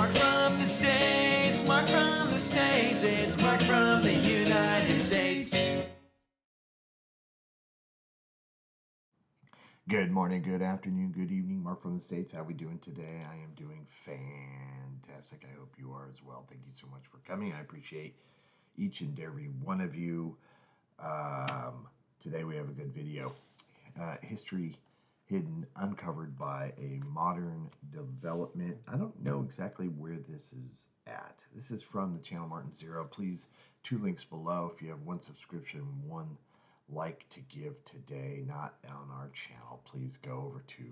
Mark from the States, Mark from the States, it's Mark from the United States. Good morning, good afternoon, good evening. Mark from the States. How are we doing today? I am doing fantastic. I hope you are as well. Thank you so much for coming. I appreciate each and every one of you. Today we have a good video. History hidden, uncovered by a modern development. I don't know exactly where this is at. This is from the channel Martin Zero. Please, 2 links below. If you have 1 subscription, 1 like to give today, not on our channel, please go over to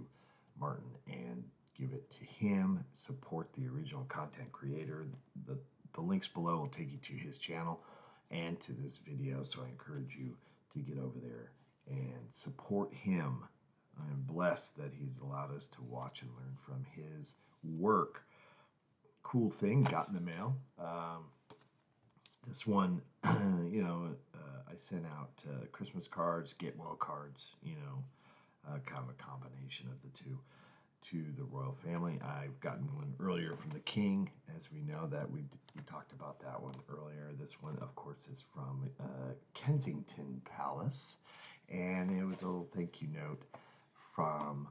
Martin and give it to him. Support the original content creator. The links below will take you to his channel and to this video, so I encourage you to get over there and support him. I am blessed that he's allowed us to watch and learn from his work. Cool thing got in the mail. This one, I sent out Christmas cards, get well cards, kind of a combination of the two to the royal family. I've gotten one earlier from the king, as we know that we talked about that one earlier. This one, of course, is from Kensington Palace, and it was a little thank you note from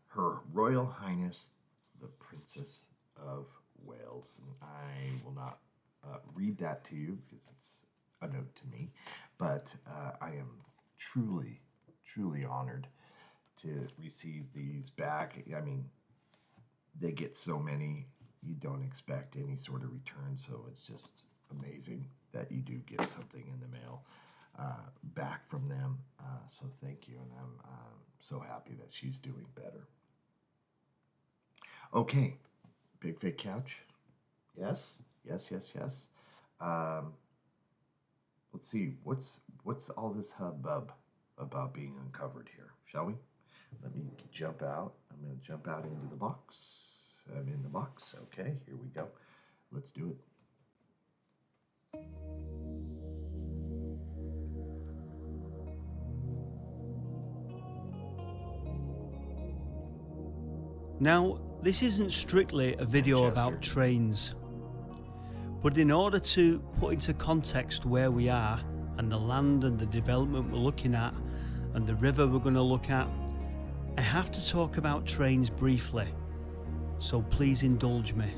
Her Royal Highness the Princess of Wales. And I will not read that to you because it's a note to me, but I am truly honored to receive these back. I mean, they get so many, you don't expect any sort of return, so it's just amazing that you do get something in the mail back from them. So thank you, and I'm so happy that she's doing better. Okay, big fake couch. Yes. Let's see, what's all this hubbub about being uncovered here, shall we? Let me jump out. I'm going to jump out into the box. I'm in the box. Okay, here we go. Let's do it. Now, this isn't strictly a video about trains, but in order to put into context where we are and the land and the development we're looking at and the river we're going to look at, I have to talk about trains briefly, so please indulge me.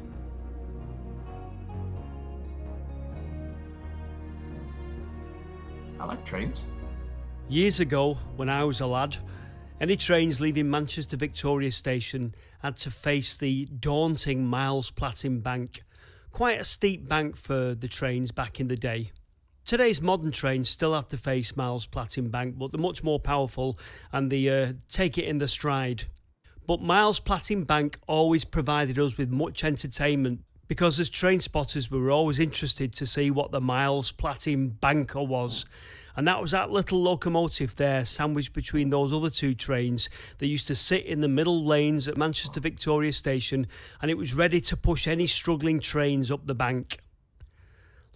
I like trains. Years ago, when I was a lad, any trains leaving Manchester Victoria Station had to face the daunting Miles Platting Bank. Quite a steep bank for the trains back in the day. Today's modern trains still have to face Miles Platting Bank, but they're much more powerful and they take it in the stride. But Miles Platting Bank always provided us with much entertainment, because as train spotters we were always interested to see what the Miles Platting Banker was. And that was that little locomotive there, sandwiched between those other 2 trains that used to sit in the middle lanes at Manchester Victoria Station, and it was ready to push any struggling trains up the bank.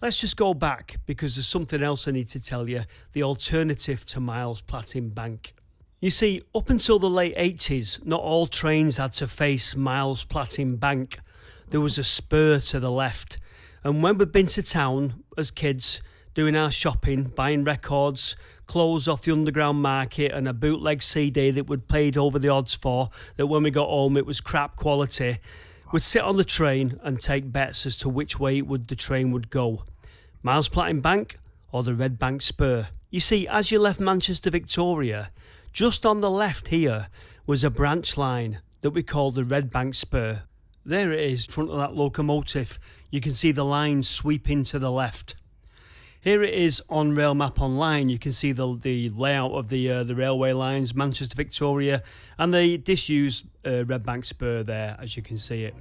Let's just go back, because there's something else I need to tell you, the alternative to Miles Platting Bank. You see, up until the late 80s, not all trains had to face Miles Platting Bank. There was a spur to the left. And when we'd been to town as kids, doing our shopping, buying records, clothes off the underground market and a bootleg CD that we'd paid over the odds for, that when we got home it was crap quality, we'd sit on the train and take bets as to which way the train would go. Miles Platting Bank or the Red Bank Spur. You see, as you left Manchester Victoria, just on the left here was a branch line that we called the Red Bank Spur. There it is, in front of that locomotive. You can see the lines sweeping to the left. Here it is on Rail Map Online. You can see the layout of the railway lines, Manchester Victoria, and the disused Red Bank Spur there, as you can see it.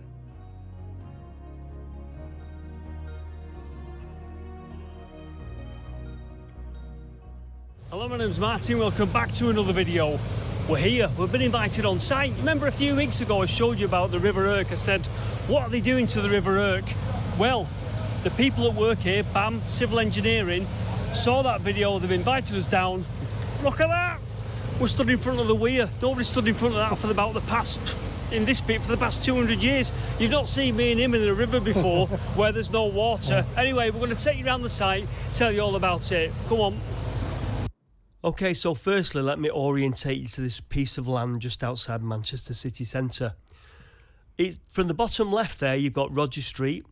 Hello, my name's Martin. Welcome back to another video. We're here. We've been invited on site. Remember a few weeks ago I showed you about the River Irk. I said, what are they doing to the River Irk? Well, the people that work here, BAM, Civil Engineering, saw that video. They've invited us down. Look at that! we're stood in front of the weir. Nobody stood in front of that for about the past, in this bit, for the past 200 years. You've not seen me and him in a river before where there's no water. Anyway, we're going to take you around the site, tell you all about it. Come on. Okay, so firstly, let me orientate you to this piece of land just outside Manchester city centre. From the bottom left there, you've got Roger Street,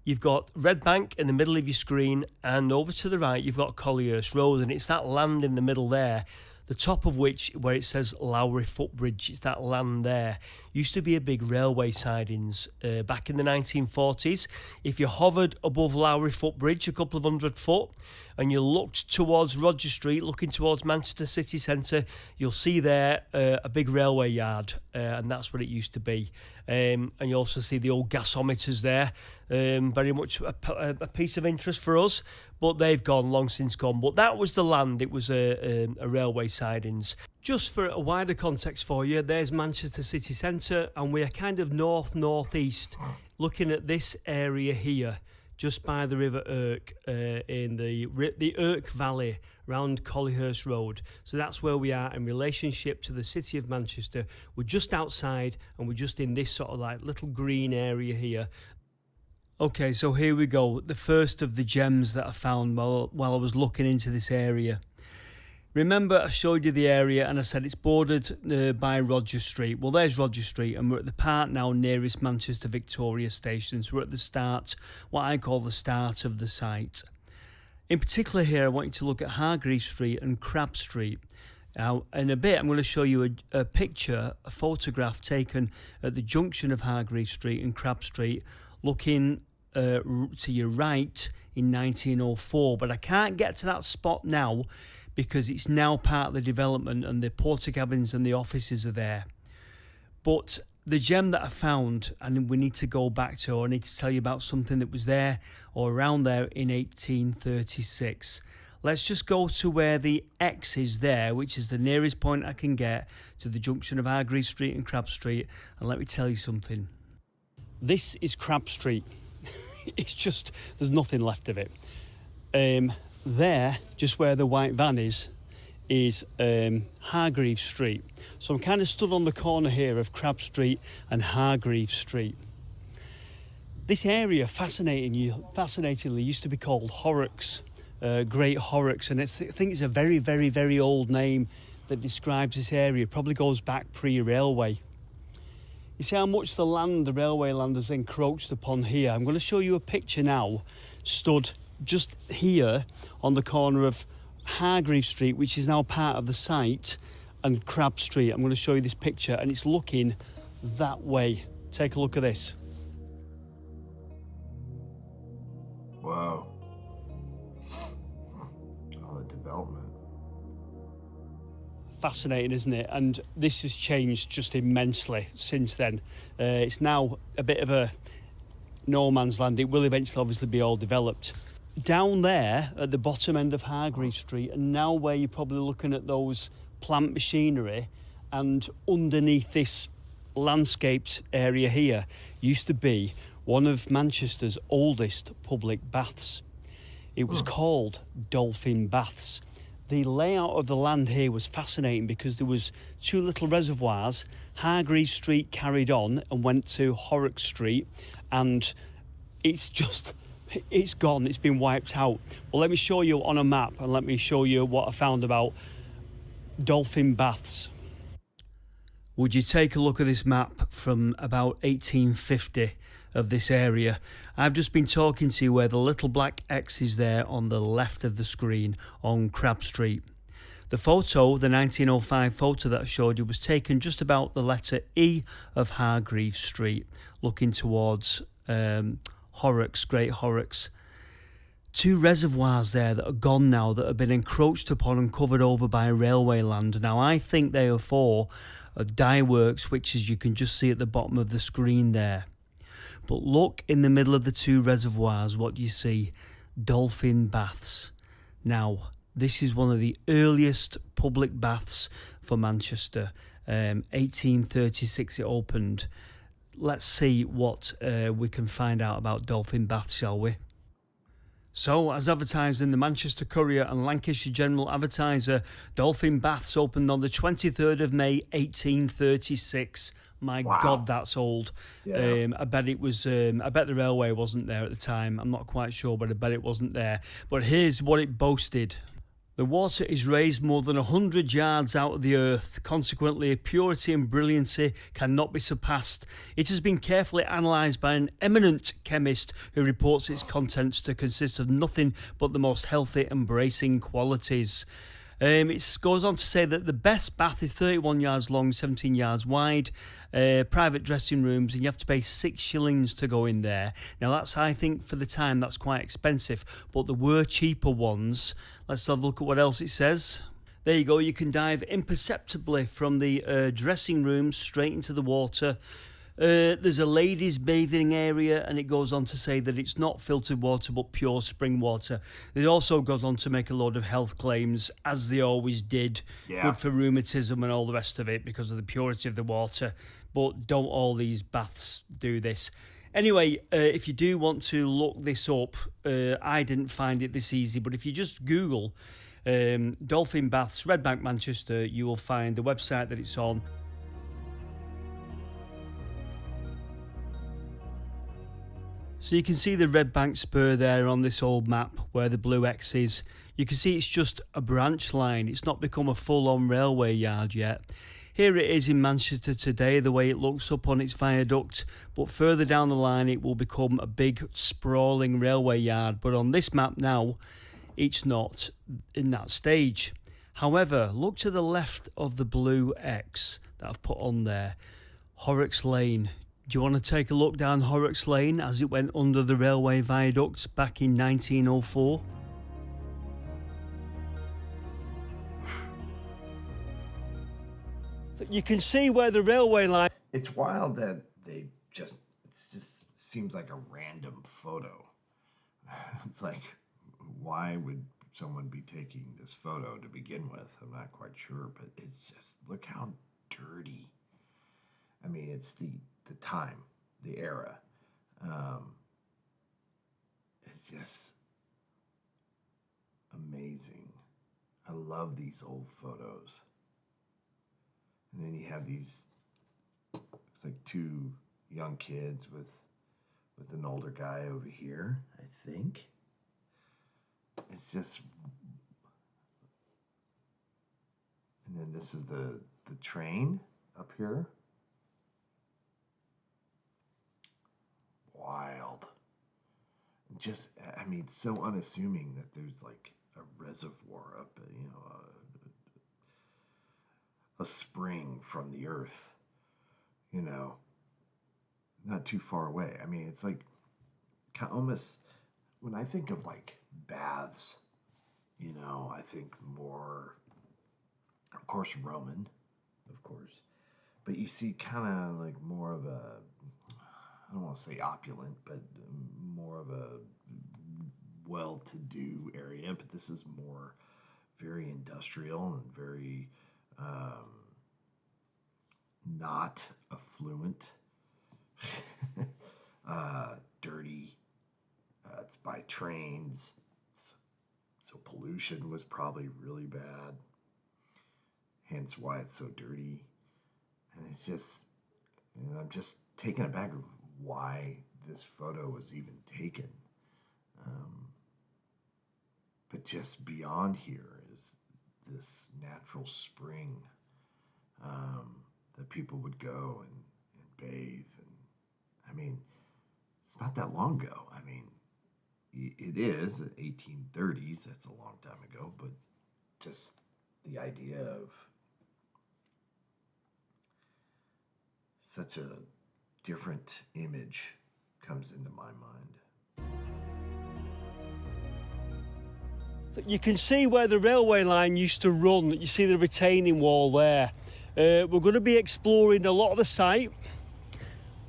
you've got Red Bank in the middle of your screen, and over to the right, you've got Collyhurst Road, and it's that land in the middle there, the top of which, where it says Lowry Footbridge, it's that land there. Used to be a big railway sidings back in the 1940s. If you hovered above Lowry Footbridge, a couple of 100 foot, and you looked towards Roger Street, looking towards Manchester city centre, you'll see there a big railway yard, and that's what it used to be. And you also see the old gasometers there, very much a piece of interest for us, but they've gone, long since gone. But that was the land, it was a railway sidings. Just for a wider context for you, there's Manchester city centre, and we're kind of north-northeast, looking at this area here, just by the River Irk, in the Irk Valley, round Collyhurst Road. So that's where we are in relationship to the city of Manchester. We're just outside, and we're just in this sort of like little green area here. Okay, so here we go. The first of the gems that I found while I was looking into this area. Remember, I showed you the area and I said it's bordered by Roger Street. Well, there's Roger Street, and we're at the part now nearest Manchester Victoria Station. So we're at the start, what I call the start of the site. In particular here, I want you to look at Hargreave Street and Crab Street. Now, in a bit, I'm going to show you a picture, a photograph taken at the junction of Hargreave Street and Crab Street, looking to your right in 1904. But I can't get to that spot now, because it's now part of the development and the porter cabins and the offices are there. But the gem that I found, and we need to go back to, or I need to tell you about something that was there or around there in 1836. Let's just go to where the X is there, which is the nearest point I can get to the junction of Hargreave Street and Crab Street, and let me tell you something. This is Crab Street. It's just, there's nothing left of it. There, just where the white van is Hargreave Street. So I'm kind of stood on the corner here of Crab Street and Hargreave Street. This area, fascinatingly, used to be called Horrocks, Great Horrocks, and I think it's a very, very, very old name that describes this area. It probably goes back pre-railway. You see how much the railway land has encroached upon here. I'm going to show you a picture now, stood just here on the corner of Hargreave Street, which is now part of the site, and Crab Street. I'm going to show you this picture, and it's looking that way. Take a look at this. Wow. Oh, the development. Fascinating, isn't it? And this has changed just immensely since then. It's now a bit of a no man's land. It will eventually obviously be all developed. Down there at the bottom end of Hargreave Street, and now where you're probably looking at those plant machinery, and underneath this landscaped area here used to be one of Manchester's oldest public baths. It was called Dolphin Baths. The layout of the land here was fascinating because there was two little reservoirs. Hargreave Street carried on and went to Horrocks Street, and it's gone, it's been wiped out. Well, let me show you on a map, and let me show you what I found about Dolphin Baths. Would you take a look at this map from about 1850 of this area? I've just been talking to you where the little black X is there on the left of the screen on Crab Street. The photo, the 1905 photo that I showed you, was taken just about the letter E of Hargreave Street, looking towards Horrocks, Great Horrocks. Two reservoirs there that are gone now, that have been encroached upon and covered over by railway land. Now, I think they are for dye works, which as you can just see at the bottom of the screen there. But look in the middle of the two reservoirs, what do you see? Dolphin Baths. Now, this is one of the earliest public baths for Manchester. 1836 it opened. Let's see what we can find out about Dolphin Baths, shall we? So, as advertised in the Manchester Courier and Lancashire General Advertiser, Dolphin Baths opened on the 23rd of May 1836. My Wow. God, that's old. Yeah. I bet it was. I bet the railway wasn't there at the time. I'm not quite sure, but I bet it wasn't there. But here's what it boasted. The water is raised more than 100 yards out of the earth. Consequently, purity and brilliancy cannot be surpassed. It has been carefully analysed by an eminent chemist who reports its contents to consist of nothing but the most healthy and bracing qualities. It goes on to say that the best bath is 31 yards long, 17 yards wide, private dressing rooms, and you have to pay 6 shillings to go in there. Now that's, I think, for the time, that's quite expensive, but there were cheaper ones. Let's have a look at what else it says. There you go, you can dive imperceptibly from the dressing room straight into the water. There's a ladies' bathing area, and it goes on to say that it's not filtered water but pure spring water. It also goes on to make a load of health claims, as they always did. Yeah. Good for rheumatism and all the rest of it because of the purity of the water. But don't all these baths do this? Anyway, if you do want to look this up, I didn't find it this easy, but if you just Google Dolphin Baths, Redbank, Manchester, you will find the website that it's on. So you can see the Redbank spur there on this old map where the blue X is. You can see it's just a branch line. It's not become a full-on railway yard yet. Here it is in Manchester today, the way it looks up on its viaduct. But further down the line, it will become a big, sprawling railway yard. But on this map now, it's not in that stage. However, look to the left of the blue X that I've put on there. Horrocks Lane. Do you want to take a look down Horrocks Lane as it went under the railway viaducts back in 1904? You can see where the railway line... It's wild that it just seems like a random photo. It's like, why would someone be taking this photo to begin with? I'm not quite sure, but it's just, look how dirty. I mean, it's the time, the era. It's just amazing. I love these old photos. And then you have these, it's like 2 young kids with an older guy over here, I think. It's just, and then this is the train up here. Wild. Just, I mean, so unassuming that there's like a reservoir up, you know, a spring from the earth, you know, not too far away. I mean, it's like almost, when I think of like baths, you know, I think more, of course, Roman, of course, but you see kind of like more of a, I don't want to say opulent, but more of a well-to-do area. But this is more very industrial and very not affluent, dirty. It's by trains, so pollution was probably really bad. Hence why it's so dirty. And it's just, you know, I'm just taken aback of why this photo was even taken. But just beyond here is this natural spring that people would go and bathe. And I mean, it's not that long ago. I mean, it is 1830s. That's a long time ago. But just the idea of such a different image comes into my mind. You can see where the railway line used to run. You see the retaining wall there. We're going to be exploring a lot of the site.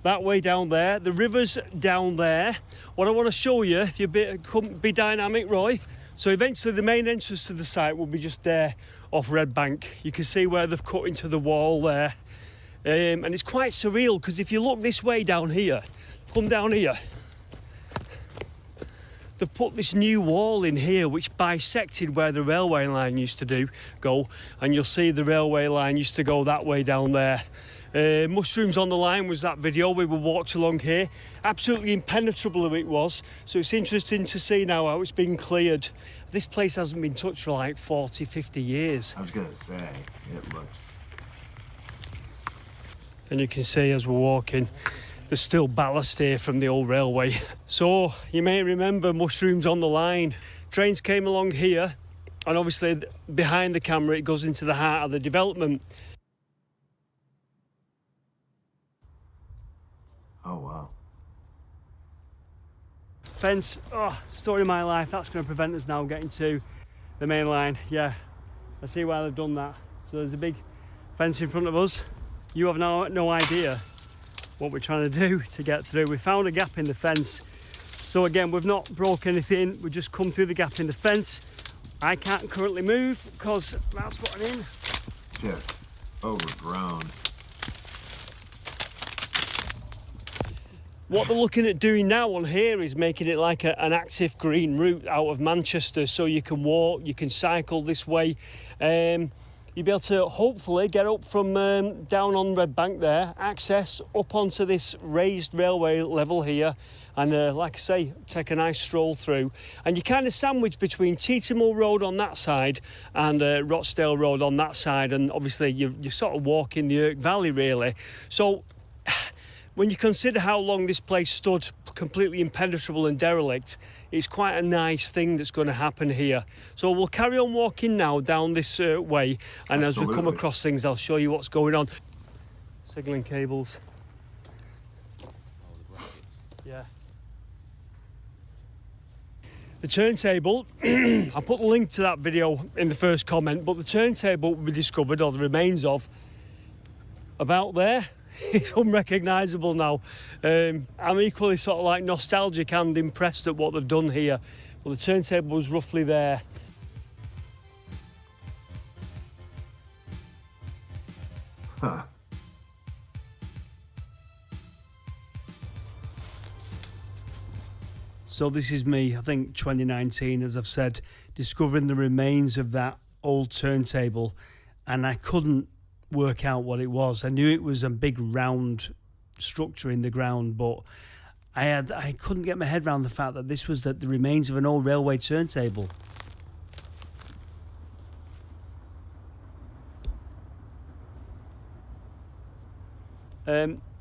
That way down there. The river's down there. What I want to show you, if you be dynamic, Roy. So eventually the main entrance to the site will be just there off Redbank. You can see where they've cut into the wall there. And it's quite surreal because if you look this way down here, come down here. they've put this new wall in here which bisected where the railway line used to go, and you'll see the railway line used to go that way down there. Mushrooms on the Line was that video. We were walked along here. Absolutely impenetrable it was. So it's interesting to see now how it's been cleared. This place hasn't been touched for like 40, 50 years. I was going to say, it looks... And you can see as we're walking, there's still ballast here from the old railway. So you may remember Mushrooms on the Line. Trains came along here, and obviously behind the camera it goes into the heart of the development. Oh, wow. Fence, oh, story of my life. That's going to prevent us now getting to the main line. Yeah, I see why they've done that. So there's a big fence in front of us. You have no idea what we're trying to do to get through. We found a gap in the fence. So again, we've not broke anything. We've just come through the gap in the fence. I can't currently move because that's what I'm in. Just overgrown. What they're looking at doing now on here is making it like an active green route out of Manchester, so you can walk, you can cycle this way. You'll be able to hopefully get up from down on Red Bank there, access up onto this raised railway level here, and like I say, take a nice stroll through. And you're kind of sandwiched between Teetermill Road on that side and Rochdale Road on that side, and obviously you're sort of walking the Irk Valley really. So when you consider how long this place stood completely impenetrable and derelict, it's quite a nice thing that's going to happen here. So we'll carry on walking now down this way, and as we come across things, I'll show you what's going on. Signalling cables. Yeah. The turntable, I'll put the link to that video in the first comment, but the turntable we discovered, or the remains of, about there. It's unrecognisable now. I'm equally sort of like nostalgic and impressed at what they've done here. Well, the turntable was roughly there. Huh. So this is me, I think 2019, as I've said, discovering the remains of that old turntable, and I couldn't work out what it was. I knew it was a big round structure in the ground, but I couldn't get my head around the fact that this was the remains of an old railway turntable.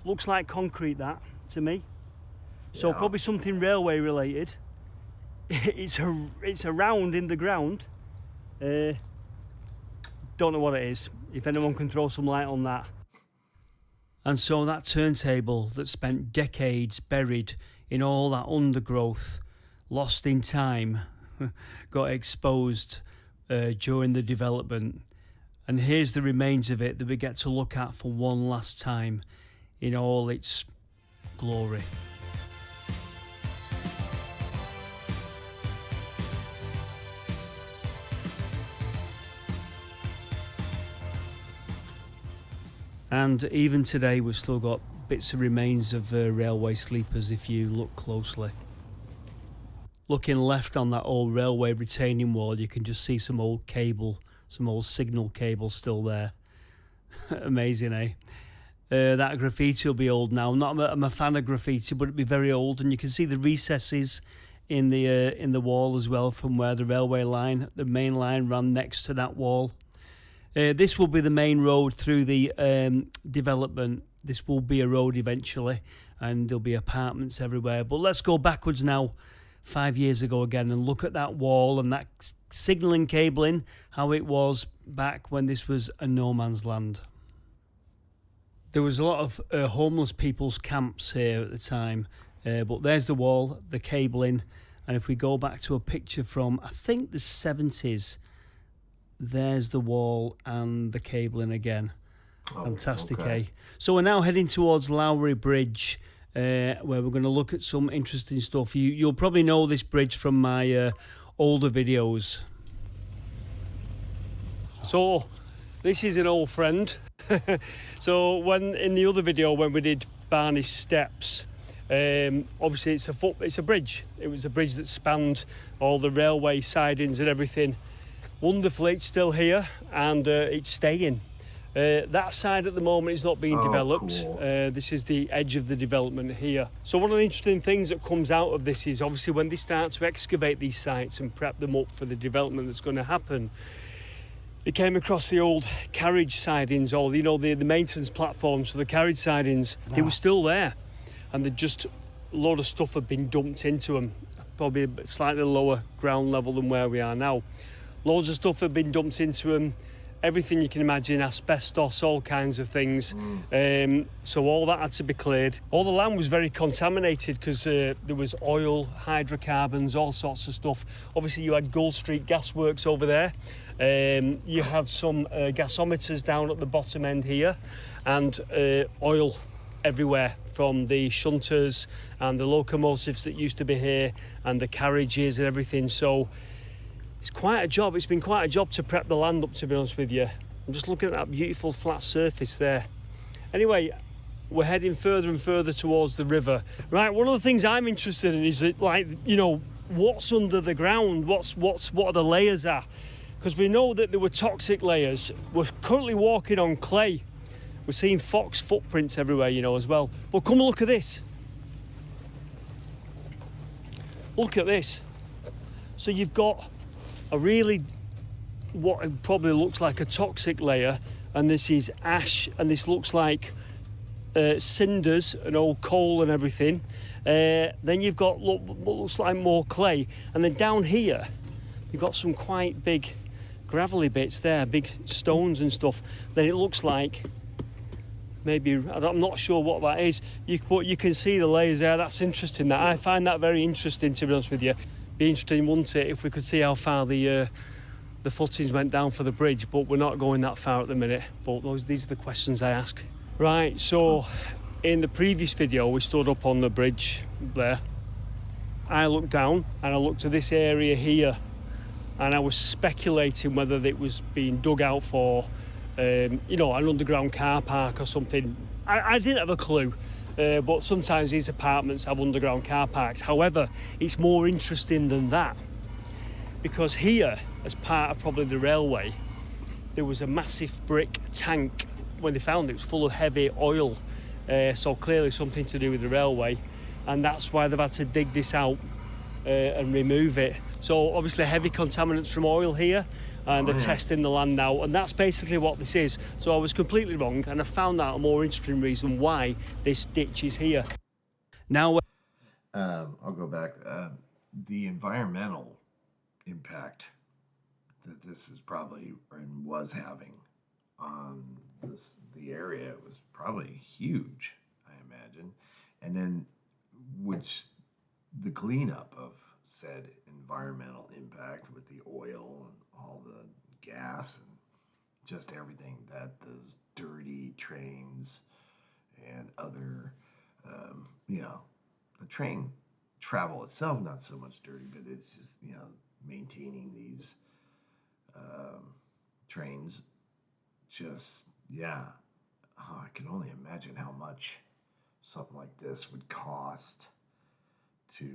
Looks like concrete, that to me. So yeah. Probably something railway related. It's around in the ground. Don't know what it is. If anyone can throw some light on that. And so that turntable that spent decades buried in all that undergrowth, lost in time, got exposed during the development. And here's the remains of it that we get to look at for one last time in all its glory. And even today we've still got bits of remains of railway sleepers if you look closely. Looking left on that old railway retaining wall, you can just see some old cable, some old signal cable still there. Amazing, eh? That graffiti will be old now. I'm a fan of graffiti, but it'll be very old, and you can see the recesses in the wall as well from where the railway line, the main line, ran next to that wall. This will be the main road through the development. This will be a road eventually, and there'll be apartments everywhere. But let's go backwards now, 5 years ago again, and look at that wall and that signalling cabling, how it was back when this was a no man's land. There was a lot of homeless people's camps here at the time, but there's the wall, the cabling, and if we go back to a picture from, I think, the 70s, there's the wall and the cabling again. Fantastic, okay. eh? So we're now heading towards Lowry Bridge, where we're going to look at some interesting stuff. You'll probably know this bridge from my older videos. So this is an old friend. So when in the other video when we did Barney's Steps, Obviously, it's a bridge. It was a bridge that spanned all the railway sidings and everything. Wonderfully, it's still here and it's staying. That side at the moment is not being developed. Cool. This is the edge of the development here. So one of the interesting things that comes out of this is obviously when they start to excavate these sites and prep them up for the development that's going to happen, they came across the old carriage sidings, or the maintenance platforms for the carriage sidings. They were still there, and a load of stuff had been dumped into them, probably a bit slightly lower ground level than where we are now. Loads of stuff had been dumped into them. Everything you can imagine, asbestos, all kinds of things. So all that had to be cleared. All the land was very contaminated because there was oil, hydrocarbons, all sorts of stuff. Obviously, you had Gold Street Gasworks over there. You had some gasometers down at the bottom end here, and oil everywhere from the shunters and the locomotives that used to be here, and the carriages and everything. So it's quite a job. It's been quite a job to prep the land up, to be honest with you. I'm just looking at that beautiful flat surface there. Anyway, we're heading further and further towards the river. Right, one of the things I'm interested in is that, what's under the ground? What are the layers are? Because we know that there were toxic layers. We're currently walking on clay. We're seeing fox footprints everywhere, as well. But come and look at this. Look at this. So you've got what probably looks like a toxic layer, and this is ash, and this looks like cinders and old coal and everything. Then you've got what looks like more clay, and then down here you've got some quite big gravelly bits there, big stones and stuff. Then it looks like maybe, I'm not sure what that is, but you can see the layers there. That's interesting. I find that very interesting, to be honest with you. Be interesting, wouldn't it, if we could see how far the footings went down for the bridge, but we're not going that far at the minute. But these are the questions I ask. Right, so in the previous video we stood up on the bridge there. I looked down and I looked to this area here, and I was speculating whether it was being dug out for an underground car park or something. I didn't have a clue. But sometimes these apartments have underground car parks. However, it's more interesting than that, because here, as part of probably the railway, there was a massive brick tank. When they found it, it was full of heavy oil, so clearly something to do with the railway, and that's why they've had to dig this out and remove it. So obviously heavy contaminants from oil here, and they're testing the land now, and that's basically what this is. So I was completely wrong, and I found out a more interesting reason why this ditch is here. Now, I'll go back. The environmental impact that this is probably and was having on the area was probably huge, I imagine. And then the cleanup of said environmental impact with the oil and all the gas and just everything that those dirty trains and other, the train travel itself, not so much dirty, but it's just, maintaining these trains, just, I can only imagine how much something like this would cost to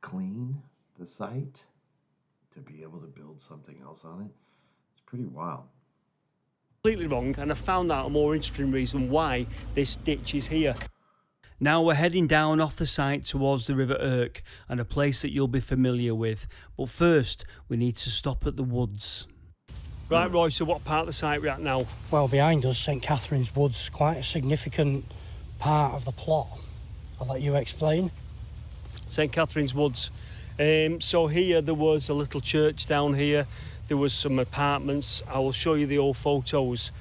clean the site, to be able to build something else on it. It's pretty wild. Completely wrong, and I found out a more interesting reason why this ditch is here. Now we're heading down off the site towards the River Irk, and a place that you'll be familiar with. But first, we need to stop at the woods. Right, Roy, so what part of the site we're at now? Well, behind us, St Catherine's Woods, quite a significant part of the plot. I'll let you explain. St Catherine's Woods. So here there was a little church down here. There was some apartments. I will show you the old photos.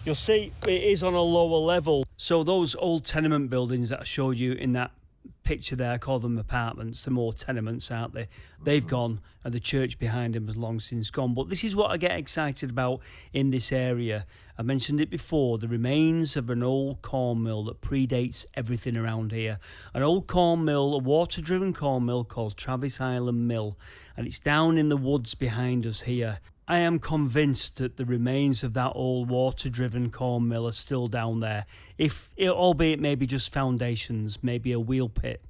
You'll see it is on a lower level. So those old tenement buildings that I showed you in that picture there, I call them apartments. They're more tenements, aren't they? They've gone, and the church behind them has long since gone. But this is what I get excited about in this area. I mentioned it before, the remains of an old corn mill that predates everything around here. An old corn mill, a water-driven corn mill called Travis Island Mill, and it's down in the woods behind us here. I am convinced that the remains of that old water-driven corn mill are still down there, albeit maybe just foundations, maybe a wheel pit.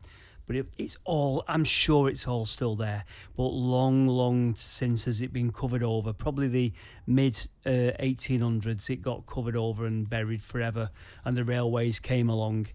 But it's all, I'm sure it's all still there. But long since has it been covered over. Probably the mid-1800s it got covered over and buried forever, and the railways came along.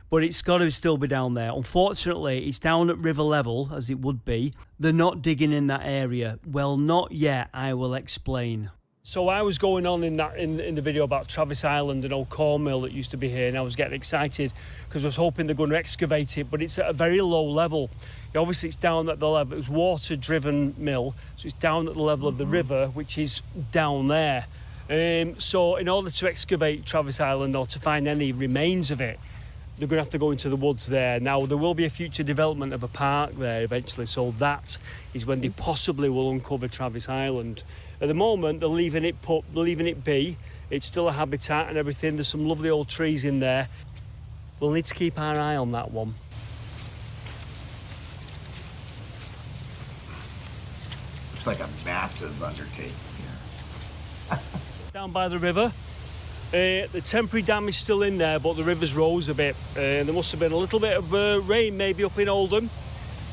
But it's got to still be down there. Unfortunately, it's down at river level, as it would be. They're not digging in that area. Well, not yet, I will explain. So I was going on in the video about Travis Island, an old corn mill that used to be here, and I was getting excited because I was hoping they're going to excavate it, but it's at a very low level. Obviously, it's down at the level, it was water-driven mill, so it's down at the level of the river, which is down there. So in order to excavate Travis Island or to find any remains of it, they're going to have to go into the woods there. Now, there will be a future development of a park there eventually, so that is when they possibly will uncover Travis Island. At the moment, they're leaving it be. It's still a habitat and everything. There's some lovely old trees in there. We'll need to keep our eye on that one. Looks like a massive undertaking here. Down by the river. The temporary dam is still in there, but the river's rose a bit. There must have been a little bit of rain maybe up in Oldham,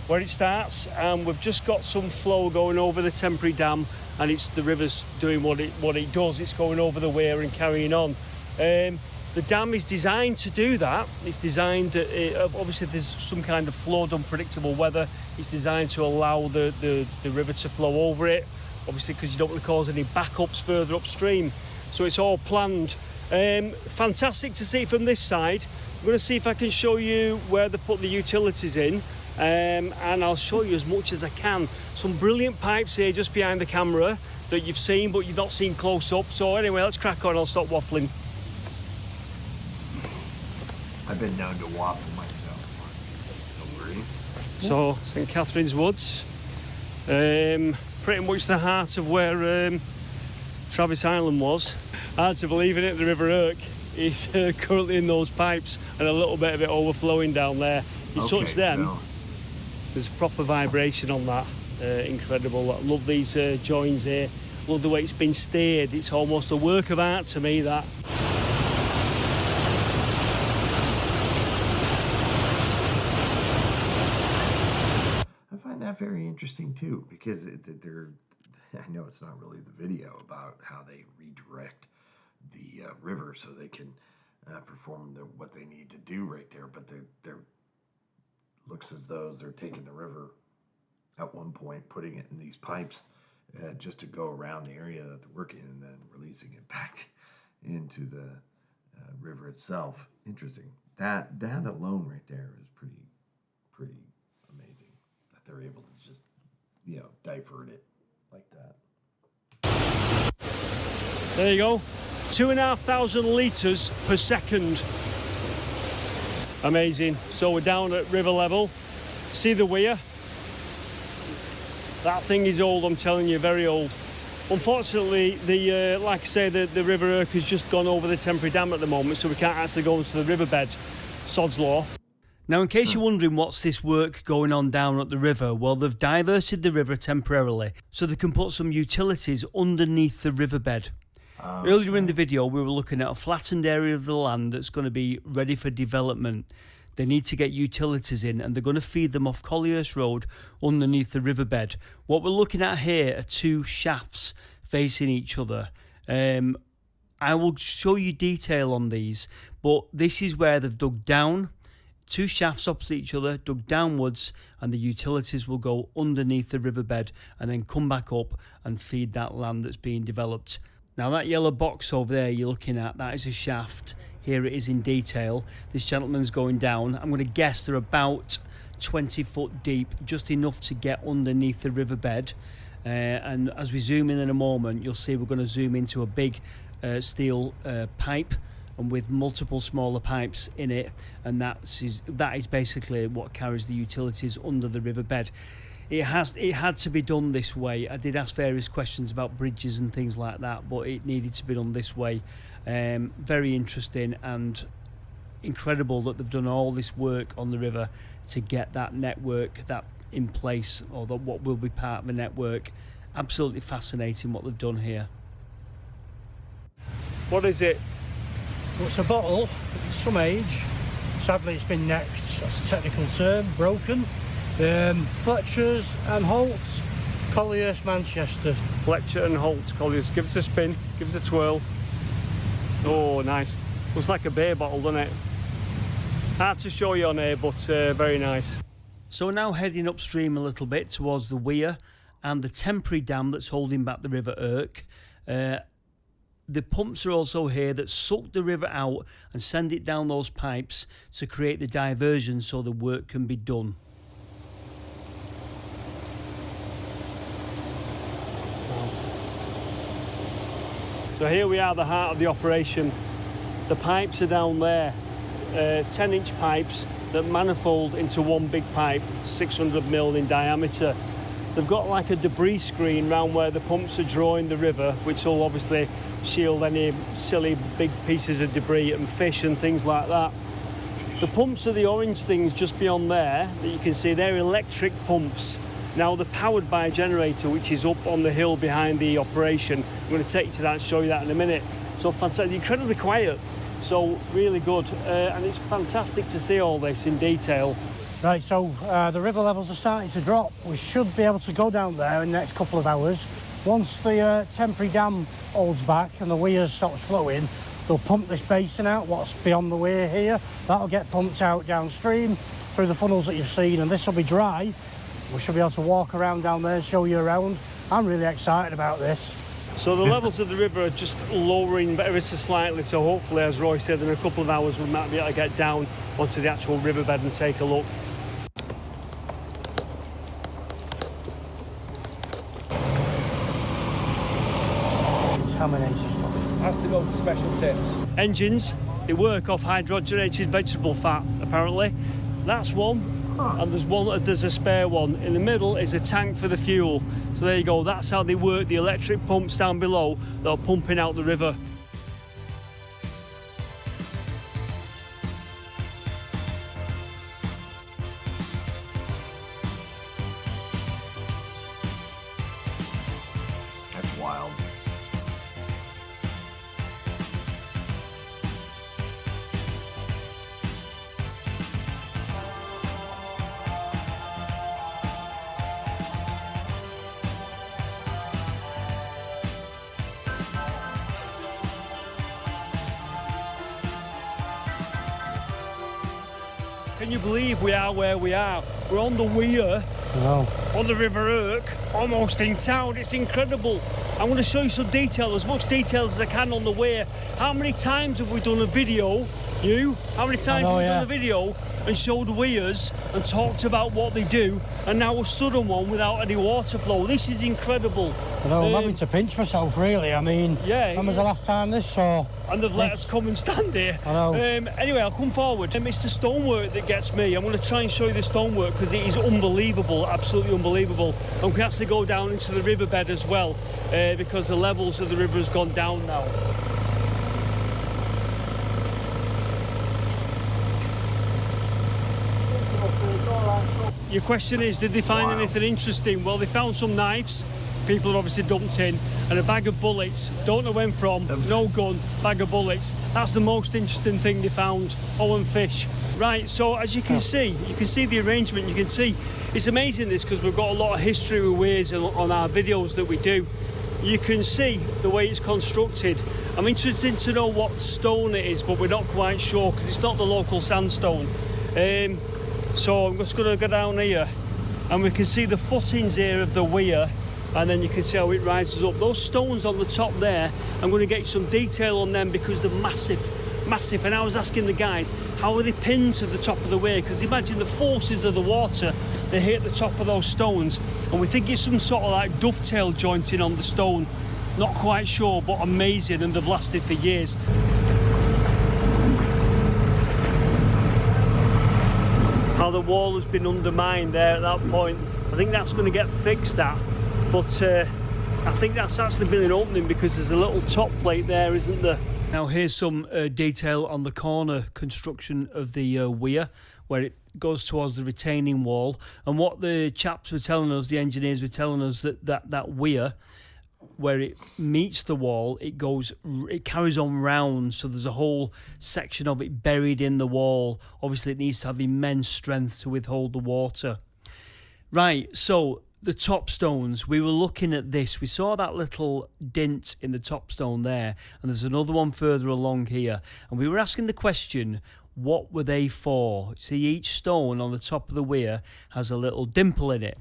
where it starts, and we've just got some flow going over the temporary dam, and it's the river's doing what it does. It's going over the weir and carrying on. The dam is designed to do that. It's designed, obviously there's some kind of flood, unpredictable weather. It's designed to allow the river to flow over it, obviously because you don't want to cause any backups further upstream. So it's all planned. Fantastic to see from this side. I'm going to see if I can show you where they put the utilities in. And I'll show you as much as I can. Some brilliant pipes here just behind the camera that you've seen but you've not seen close up. So anyway, let's crack on. I'll stop waffling. I've been known to waffle myself. No worries. So St Catherine's Woods, pretty much the heart of where Travis Island was. Hard to believe it, the River Irk is currently in those pipes and a little bit of it overflowing down there. You touch them. So there's proper vibration on that. Incredible. I love these joins here. Love the way it's been steered. It's almost a work of art to me, that. I find that very interesting too, because I know it's not really the video about how they redirect the river so they can perform what they need to do right there, but they're looks as though they're taking the river at one point, putting it in these pipes just to go around the area that they're working in, and then releasing it back into the river itself. Interesting. That alone right there is pretty amazing that they're able to just divert it like that. There you go. 2,500 litres per second. Amazing. So we're down at river level. See the weir? That thing is old, I'm telling you, very old. Unfortunately, like I say, the River Irk has just gone over the temporary dam at the moment, so we can't actually go into the riverbed. Sod's law. Now, in case you're wondering what's this work going on down at the river, well, they've diverted the river temporarily so they can put some utilities underneath the riverbed. Earlier in the video, we were looking at a flattened area of the land that's going to be ready for development. They need to get utilities in, and they're going to feed them off Colliers Road underneath the riverbed. What we're looking at here are two shafts facing each other. I will show you detail on these, but this is where they've dug down. Two shafts opposite each other, dug downwards, and the utilities will go underneath the riverbed and then come back up and feed that land that's being developed. Now, that yellow box over there you're looking at, that is a shaft. Here it is in detail. This gentleman's going down. I'm going to guess they're about 20 foot deep, just enough to get underneath the riverbed. And as we zoom in a moment, you'll see we're going to zoom into a big steel pipe, and with multiple smaller pipes in it, and that is basically what carries the utilities under the riverbed. It had to be done this way. I did ask various questions about bridges and things like that, but it needed to be done this way. Very interesting and incredible that they've done all this work on the river to get that network that in place, or that what will be part of the network, Absolutely fascinating what they've done here. What is it? Well, it's a bottle, it's some age. Sadly, it's been necked, that's a technical term, broken. Fletcher's and Holt's, Colliers, Manchester. Fletcher and Holt Colliers. Give us a spin, give us a twirl. Oh, nice. Looks like a beer bottle, doesn't it? Hard to show you on here, but very nice. So we're now heading upstream a little bit towards the weir and the temporary dam that's holding back the River Irk. The pumps are also here that suck the river out and send it down those pipes to create the diversion so the work can be done. So here we are, the heart of the operation. The pipes are down there, 10-inch pipes that manifold into one big pipe, 600mm in diameter. They've got like a debris screen round where the pumps are drawing the river, which will obviously shield any silly big pieces of debris and fish and things like that. The pumps are the orange things just beyond there that you can see. They're electric pumps. Now they're powered by a generator which is up on the hill behind the operation. I'm going to take you to that and show you that in a minute. So fantastic, incredibly quiet, so really good, and it's fantastic to see all this in detail. Right, so the river levels are starting to drop. We should be able to go down there in the next couple of hours. Once the temporary dam holds back and the weir stops flowing, they'll pump this basin out, what's beyond the weir here. That'll get pumped out downstream through the funnels that you've seen, and this will be dry. We should be able to walk around down there and show you around. I'm really excited about this. So the levels of the river are just lowering ever so slightly, so hopefully, as Roy said, in a couple of hours we might be able to get down onto the actual riverbed and take a look. Contaminated stuff. Has to go to special tips. Engines, they work off hydrogenated vegetable fat, apparently. That's one. And there's a spare one. In the middle is a tank for the fuel. So there you go, that's how they work the electric pumps down below that are pumping out the river. That's wild. Can you believe we are where we are? We're on the weir, on the River Irk, almost in town. It's incredible. I'm going to show you some detail, as much detail as I can on the weir. How many times have we done a video, how many times have we done a video and showed weirs and talked about what they do, and now we're stood on one without any water flow? This is incredible. I'm having to pinch myself, really. I mean, when was the last time this saw? And they've let us come and stand here. I know. Anyway, I'll come forward. It's the stonework that gets me. I'm going to try and show you the stonework because it is unbelievable, absolutely unbelievable. And we can actually go down into the riverbed as well because the levels of the river has gone down now. Your question is, did they find anything interesting? Well, they found some knives. People have obviously dumped in, and a bag of bullets. Don't know when from, no gun, bag of bullets. That's the most interesting thing they found. Oh, and fish. Right, so as you can see the arrangement. You can see it's amazing this because we've got a lot of history with weirs on our videos that we do. You can see the way it's constructed. I'm interested to know what stone it is, but we're not quite sure because it's not the local sandstone. So I'm just going to go down here, and we can see the footings here of the weir. And then you can see how it rises up. Those stones on the top there, I'm going to get some detail on them because they're massive, massive. And I was asking the guys, how are they pinned to the top of the weir? Because imagine the forces of the water, they hit the top of those stones. And we think it's some sort of like dovetail jointing on the stone. Not quite sure, but amazing, and they've lasted for years. How the wall has been undermined there at that point. I think that's going to get fixed, that. But I think that's actually been an opening because there's a little top plate there, isn't there? Now here's some detail on the corner construction of the weir, where it goes towards the retaining wall. And what the chaps were telling us, the engineers were telling us, that weir, where it meets the wall, it carries on round, so there's a whole section of it buried in the wall. Obviously it needs to have immense strength to withhold the water. Right, so the top stones, we were looking at this, we saw that little dint in the top stone there, and there's another one further along here, and we were asking the question, what were they for? See, each stone on the top of the weir has a little dimple in it.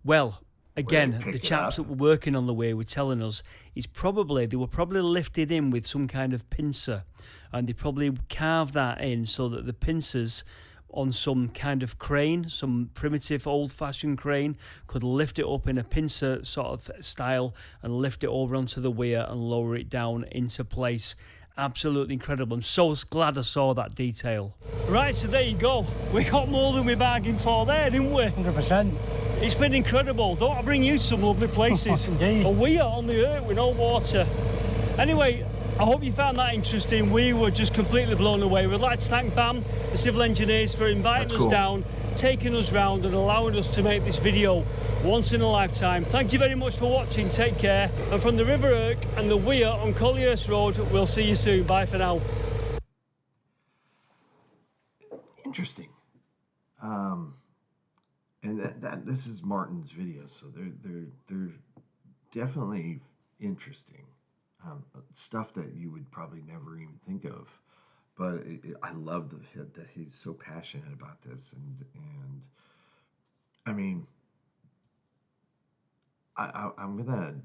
Well, again, the chaps that were working on the weir were telling us they were probably lifted in with some kind of pincer, and they probably carved that in so that the pincers on some kind of crane, some primitive old-fashioned crane, could lift it up in a pincer sort of style and lift it over onto the weir and lower it down into place. Absolutely incredible. I'm so glad I saw that detail. Right, so there you go. We got more than we bargained for there, didn't we? 100%. It's been incredible. Don't I bring you to some lovely places? Indeed. A weir on the earth with no water. Anyway, I hope you found that interesting. We were just completely blown away. We'd like to thank BAM, the civil engineers, for inviting us down, taking us round and allowing us to make this video once in a lifetime. Thank you very much for watching. Take care. And from the River Irk and the weir on Colliers Road, we'll see you soon. Bye for now. Interesting. And that this is Martin's video, so they're definitely interesting. Stuff that you would probably never even think of, but I love that he's so passionate about this, and I mean, I'm gonna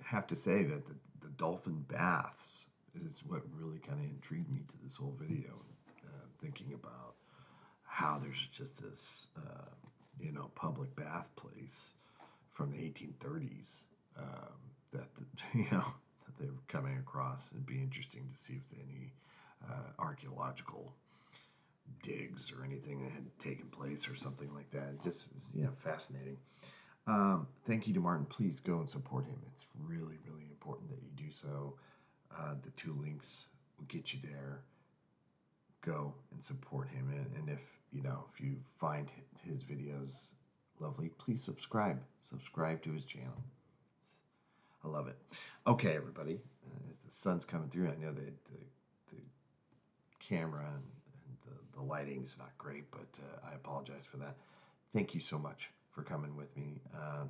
have to say that the Dolphin Baths is what really kind of intrigued me to this whole video, thinking about how there's just this public bath place from the 1830s that they were coming across. It'd be interesting to see if any archaeological digs or anything that had taken place or something like that. Just fascinating. Thank you to Martin. Please go and support him. It's really, really important that you do so. The 2 links will get you there. Go and support him, and if you find his videos lovely, please subscribe to his channel. I love it. Okay, everybody, as the sun's coming through, I know that the camera and the lighting is not great, but I apologize for that. Thank you so much for coming with me.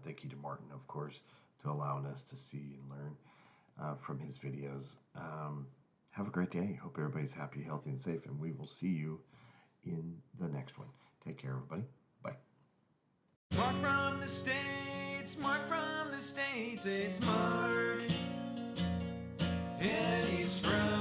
Thank you to Martin, of course, to allowing us to see and learn from his videos. Have a great day. Hope everybody's happy, healthy, and safe, and we will see you in the next one. Take care, everybody. Bye. Mark from the States, Mark from the States, it's Mark, and he's from